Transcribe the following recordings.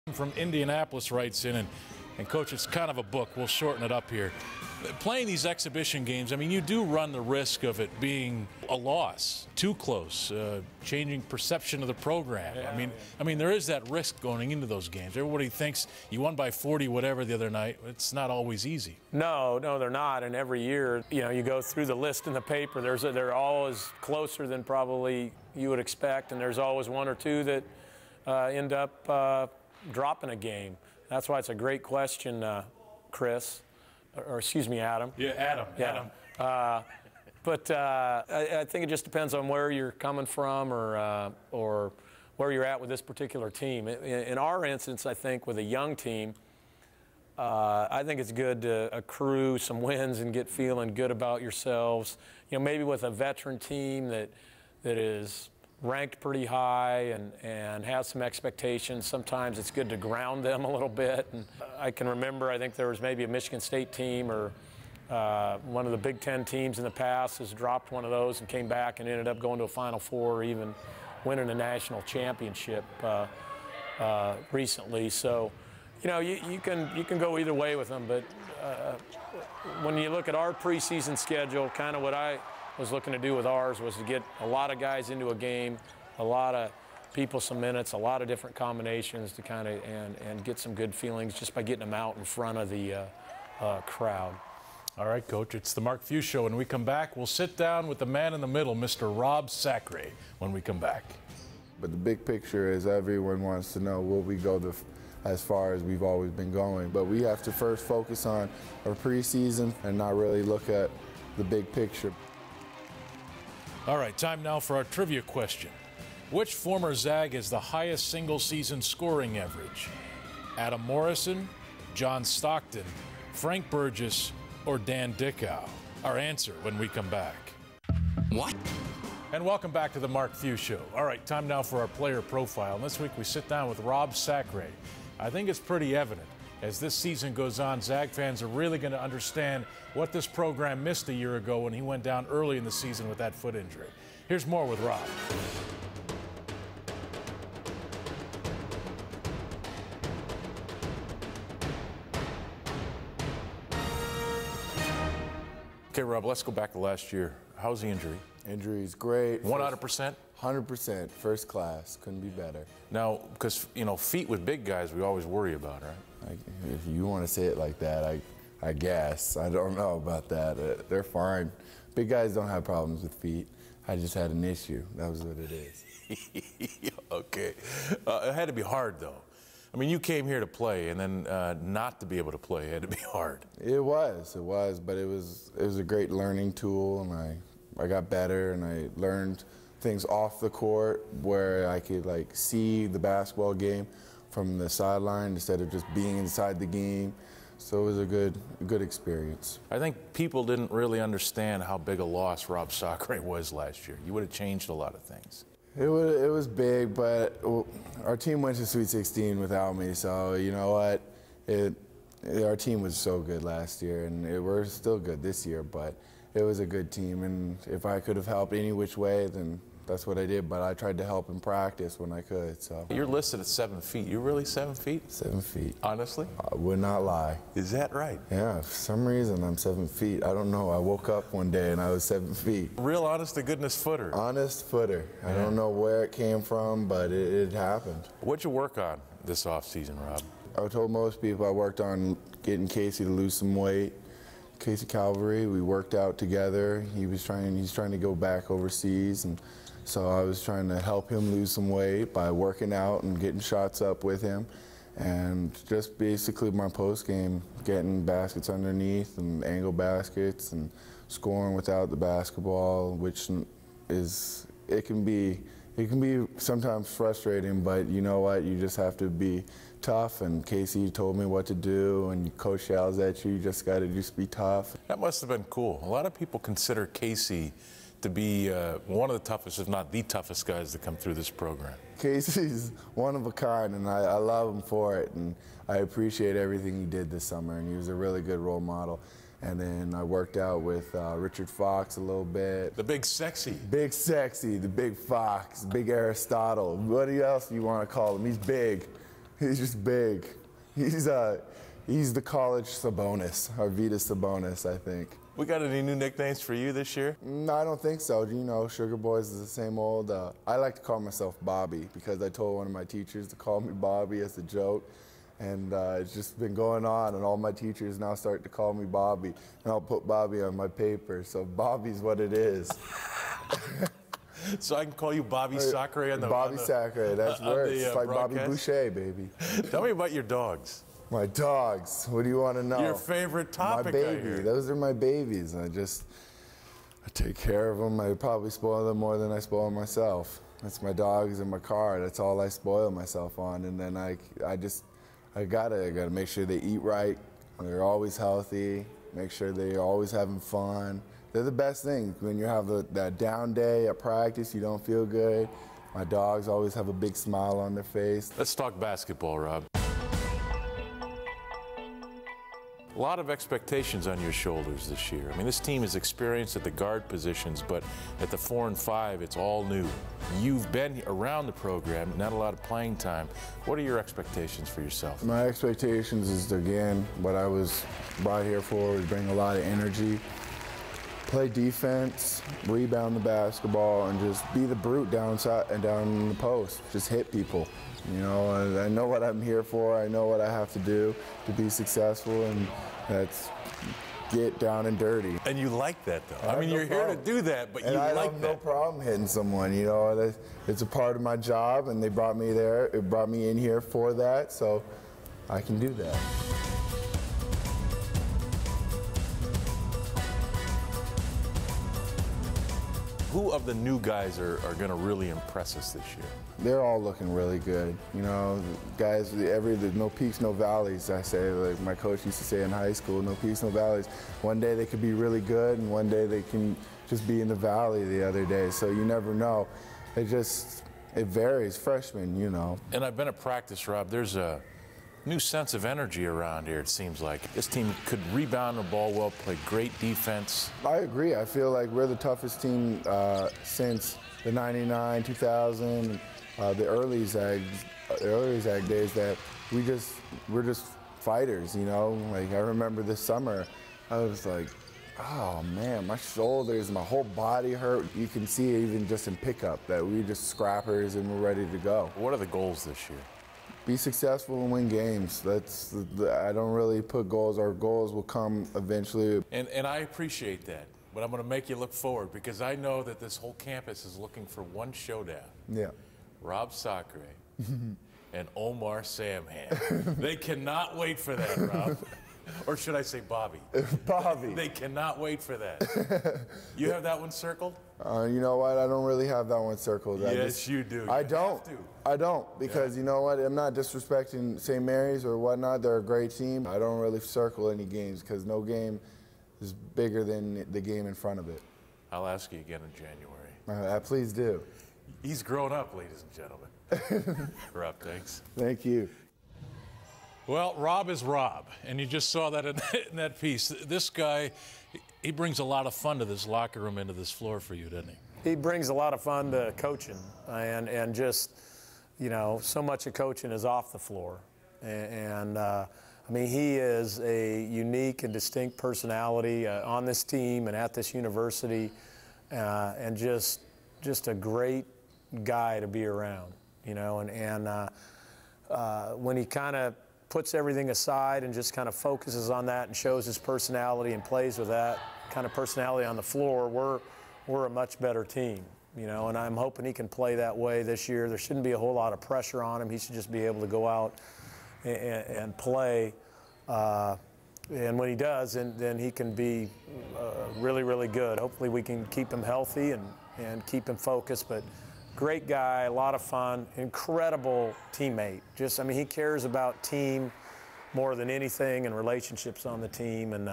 From Indianapolis writes in, and Coach, it's kind of a book. We'll shorten it up here. Playing these exhibition games, I mean, you do run the risk of it being a loss, too close, changing perception of the program. Yeah, I mean, there is that risk going into those games. Everybody thinks you won by 40, whatever, the other night. It's not always easy. No, they're not. And every year, you go through the list in the paper. They're always closer than probably you would expect, and there's always one or two that end up dropping a game. That's why it's a great question, Chris. Or excuse me, Adam. Yeah, Adam. Yeah. Adam. But I think it just depends on where you're coming from or where you're at with this particular team. In our instance, I think with a young team, I think it's good to accrue some wins and get feeling good about yourselves. Maybe with a veteran team that is ranked pretty high and has some expectations. Sometimes it's good to ground them a little bit. And I can remember, I think there was maybe a Michigan State team or one of the Big Ten teams in the past has dropped one of those and came back and ended up going to a Final Four or even winning a national championship recently. So, you can go either way with them. But when you look at our preseason schedule, kind of what I was looking to do with ours was to get a lot of guys into a game, a lot of people some minutes, a lot of different combinations to kind of and get some good feelings just by getting them out in front of the crowd. All right, Coach, it's the Mark Few Show. When we come back, we'll sit down with the man in the middle, Mr. Rob Sacre, when we come back. But the big picture is everyone wants to know, will we go as far as we've always been going? But we have to first focus on our preseason and not really look at the big picture. All right, time now for our trivia question. Which former Zag has the highest single-season scoring average? Adam Morrison, John Stockton, Frank Burgess, or Dan Dickau? Our answer when we come back. What? And welcome back to the Mark Few Show. All right, time now for our player profile. And this week we sit down with Rob Sacre. I think it's pretty evident. As this season goes on, Zag fans are really going to understand what this program missed a year ago when he went down early in the season with that foot injury. Here's more with Rob. Okay, Rob, let's go back to last year. How's the injury? Injury's great. 100%? 100%, first class, couldn't be better. Now, because, feet with big guys we always worry about, right? If you want to say it like that, I guess. I don't know about that. They're fine. Big guys don't have problems with feet. I just had an issue. That was what it is. Okay. It had to be hard, though. I mean, you came here to play, and then not to be able to play had to be hard. It was, but it was a great learning tool, and I got better, and I learned things off the court where I could see the basketball game from the sideline instead of just being inside the game. So it was a good experience. I think people didn't really understand how big a loss Rob Sacre was last year. You would have changed a lot of things. It was big, but our team went to Sweet 16 without me, so you know what? Our team was so good last year, and we're still good this year, but it was a good team, and if I could have helped any which way, then that's what I did, but I tried to help in practice when I could, so. You're listed at 7 feet. You're really 7 feet? 7 feet. Honestly? I would not lie. Is that right? Yeah, for some reason I'm 7 feet. I don't know. I woke up one day and I was 7 feet. Real honest-to-goodness footer. Honest footer. I don't know where it came from, but it happened. What'd you work on this offseason, Rob? I told most people I worked on getting Casey to lose some weight. Casey Calvary, we worked out together. He's trying to go back overseas, and so I was trying to help him lose some weight by working out and getting shots up with him. And just basically my post game, getting baskets underneath and angle baskets and scoring without the basketball, which it can be sometimes frustrating, but you know what, you just have to be tough, and Casey told me what to do, and coach yells at you, you just got to be tough. That must have been cool. A lot of people consider Casey to be one of the toughest, if not the toughest guys to come through this program. Casey's one of a kind, and I love him for it, and I appreciate everything he did this summer, and he was a really good role model. And then I worked out with Richard Fox a little bit. The big sexy. Big sexy, the big Fox, big Aristotle. What else do you want to call him? He's big. He's just big. He's the college Sabonis, Arvydas Sabonis, I think. We got any new nicknames for you this year? No, I don't think so. You know, Sugar Boys is the same old. I like to call myself Bobby because I told one of my teachers to call me Bobby as a joke. And it's just been going on, and all my teachers now start to call me Bobby. And I'll put Bobby on my paper, so Bobby's what it is. So I can call you Bobby Sacre on the Bobby Sacre, that's worse. It's like broadcast? Bobby Boucher, baby. Tell me about your dogs. My dogs, what do you want to know? Your favorite topic, My baby, those are my babies. I take care of them. I probably spoil them more than I spoil myself. That's my dogs and my car. That's all I spoil myself on. And then I gotta make sure they eat right. They're always healthy. Make sure they're always having fun. They're the best thing. When you have that down day at practice, you don't feel good. My dogs always have a big smile on their face. Let's talk basketball, Rob. A lot of expectations on your shoulders this year. I mean, this team is experienced at the guard positions, but at the 4 and 5, it's all new. You've been around the program, not a lot of playing time. What are your expectations for yourself? My expectations is, again, what I was brought here for, is bring a lot of energy, play defense, rebound the basketball, and just be the brute downside and down in the post. Just hit people. You know, I know what I'm here for. I know what I have to do to be successful, and that's get down and dirty. And you like that, though. I mean, you're here to do that, but you like that. I like have that. no problem hitting someone. You know, it's a part of my job, and they brought me there. It brought me in here for that, so I can do that. Who of the new guys are going to really impress us this year? They're all looking really good. You know, guys, no peaks, no valleys, I say. Like my coach used to say in high school, no peaks, no valleys. One day they could be really good, and one day they can just be in the valley the other day. So you never know. It varies, freshmen, you know. And I've been at practice, Rob. There's a new sense of energy around here, it seems like. This team could rebound the ball well, play great defense. I agree. I feel like we're the toughest team since the 99, 2000, the early Zag days, that we're just fighters, you know? Like, I remember this summer, I was like, oh man, my shoulders, my whole body hurt. You can see it even just in pickup that we're just scrappers and we're ready to go. What are the goals this year? Be successful and win games. I don't really put goals. Our goals will come eventually. And I appreciate that, but I'm going to make you look forward, because I know that this whole campus is looking for one showdown. Yeah. Rob Sacre and Omar Samhan. They cannot wait for that, Rob. Or should I say Bobby? Bobby. They cannot wait for that. You have that one circled? You know what? I don't really have that one circled. Yes, you do. I don't. I don't, because you know what? I'm not disrespecting St. Mary's or whatnot. They're a great team. I don't really circle any games, because no game is bigger than the game in front of it. I'll ask you again in January. Please do. He's grown up, ladies and gentlemen. Rob, thanks. Thank you. Well, Rob is Rob, and you just saw that in that piece. This guy, he brings a lot of fun to this locker room, into this floor for you, doesn't he? He brings a lot of fun to coaching, and just, you know, so much of coaching is off the floor. I mean, he is a unique and distinct personality on this team and at this university, and just a great guy to be around, you know. When he kind of puts everything aside and just kind of focuses on that and shows his personality and plays with that kind of personality on the floor, we're a much better team, you know, and I'm hoping he can play that way this year. There shouldn't be a whole lot of pressure on him. He should just be able to go out and play. And when he does, then he can be really, really good. Hopefully we can keep him healthy and keep him focused. But great guy, a lot of fun, incredible teammate. I mean, he cares about team more than anything, and relationships on the team, and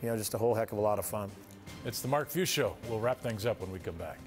you know, just a whole heck of a lot of fun. It's the Mark Few Show. We'll wrap things up when we come back.